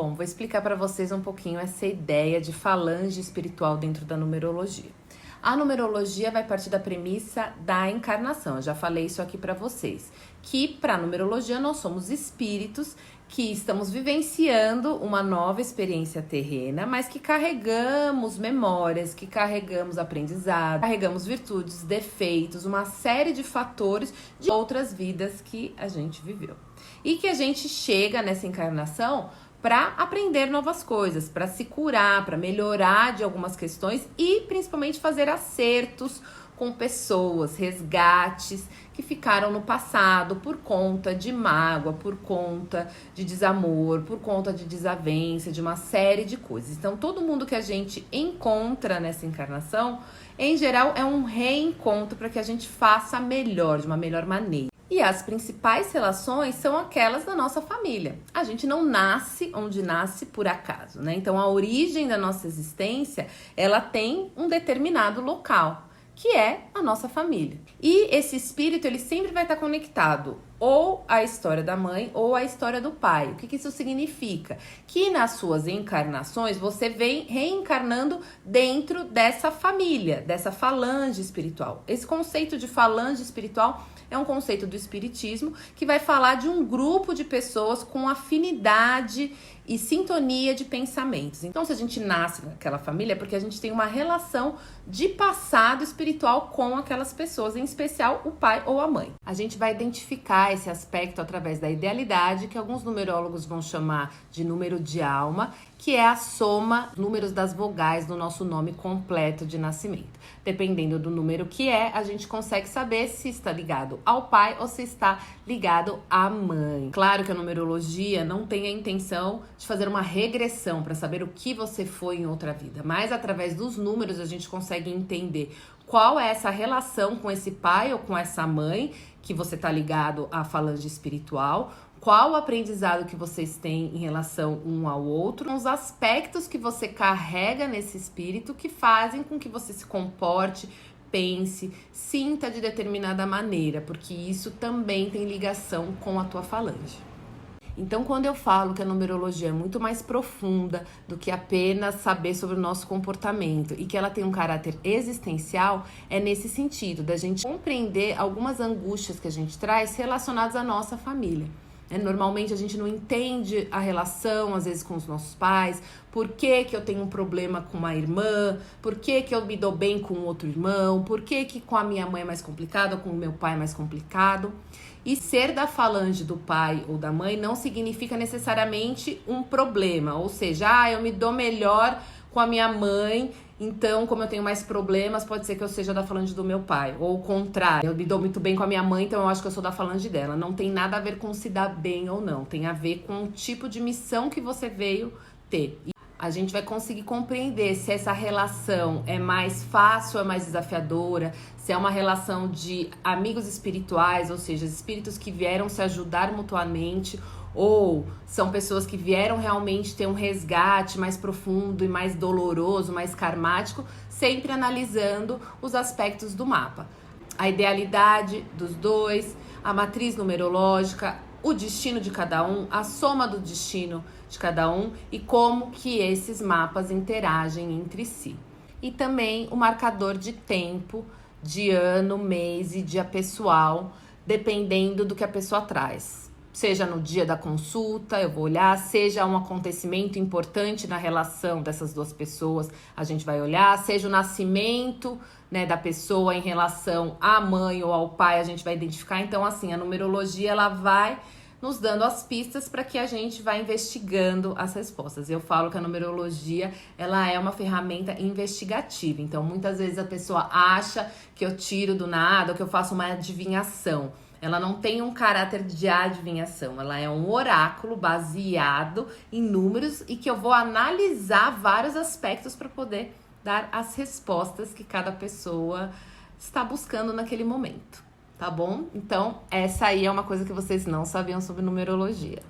Bom, vou explicar para vocês um pouquinho essa ideia de falange espiritual dentro da numerologia. A numerologia vai partir da premissa da encarnação. Eu já falei isso aqui para vocês, que para a numerologia nós somos espíritos que estamos vivenciando uma nova experiência terrena, mas que carregamos memórias, que carregamos aprendizado, carregamos virtudes, defeitos, uma série de fatores de outras vidas que a gente viveu. E que a gente chega nessa encarnação para aprender novas coisas, para se curar, para melhorar de algumas questões e principalmente fazer acertos com pessoas, resgates que ficaram no passado por conta de mágoa, por conta de desamor, por conta de desavença, de uma série de coisas. Então, todo mundo que a gente encontra nessa encarnação, em geral, é um reencontro para que a gente faça melhor, de uma melhor maneira. E as principais relações são aquelas da nossa família. A gente não nasce onde nasce por acaso, né? Então, a origem da nossa existência, ela tem um determinado local, que é a nossa família. E esse espírito, ele sempre vai estar conectado ou à história da mãe ou à história do pai. O que isso significa? Que nas suas encarnações, você vem reencarnando dentro dessa família, dessa falange espiritual. Esse conceito de falange espiritual é um conceito do espiritismo que vai falar de um grupo de pessoas com afinidade e sintonia de pensamentos. Então, se a gente nasce naquela família, é porque a gente tem uma relação de passado espiritual com aquelas pessoas, em especial o pai ou a mãe. A gente vai identificar esse aspecto através da idealidade, que alguns numerólogos vão chamar de número de alma, que é a soma dos números das vogais do nosso nome completo de nascimento. Dependendo do número que é, a gente consegue saber se está ligado ao pai ou se está ligado à mãe. Claro que a numerologia não tem a intenção de fazer uma regressão para saber o que você foi em outra vida, mas através dos números a gente consegue entender qual é essa relação com esse pai ou com essa mãe que você está ligado à falange espiritual, qual o aprendizado que vocês têm em relação um ao outro, os aspectos que você carrega nesse espírito que fazem com que você se comporte, pense, sinta de determinada maneira, porque isso também tem ligação com a tua falange. Então, quando eu falo que a numerologia é muito mais profunda do que apenas saber sobre o nosso comportamento e que ela tem um caráter existencial, é nesse sentido, da gente compreender algumas angústias que a gente traz relacionadas à nossa família. Normalmente a gente não entende a relação, às vezes, com os nossos pais, por que eu tenho um problema com uma irmã, por que eu me dou bem com outro irmão, por que com a minha mãe é mais complicado ou com o meu pai é mais complicado. E ser da falange do pai ou da mãe não significa necessariamente um problema, ou seja, eu me dou melhor com a minha mãe, então, como eu tenho mais problemas, pode ser que eu seja da falange do meu pai. Ou o contrário, eu me dou muito bem com a minha mãe, então eu acho que eu sou da falange dela. Não tem nada a ver com se dar bem ou não. Tem a ver com o tipo de missão que você veio ter. E a gente vai conseguir compreender se essa relação é mais fácil ou é mais desafiadora, se é uma relação de amigos espirituais, ou seja, espíritos que vieram se ajudar mutuamente, ou são pessoas que vieram realmente ter um resgate mais profundo e mais doloroso, mais karmático, sempre analisando os aspectos do mapa. A idealidade dos dois, a matriz numerológica, o destino de cada um, a soma do destino de cada um e como que esses mapas interagem entre si. E também o marcador de tempo, de ano, mês e dia pessoal, dependendo do que a pessoa traz. Seja no dia da consulta, eu vou olhar, seja um acontecimento importante na relação dessas duas pessoas, a gente vai olhar, seja o nascimento, né, da pessoa em relação à mãe ou ao pai, a gente vai identificar. Então, assim, a numerologia, ela vai nos dando as pistas para que a gente vá investigando as respostas. Eu falo que a numerologia, ela é uma ferramenta investigativa. Então, muitas vezes a pessoa acha que eu tiro do nada ou que eu faço uma adivinhação. Ela não tem um caráter de adivinhação, ela é um oráculo baseado em números e que eu vou analisar vários aspectos para poder dar as respostas que cada pessoa está buscando naquele momento, tá bom? Então, essa aí é uma coisa que vocês não sabiam sobre numerologia.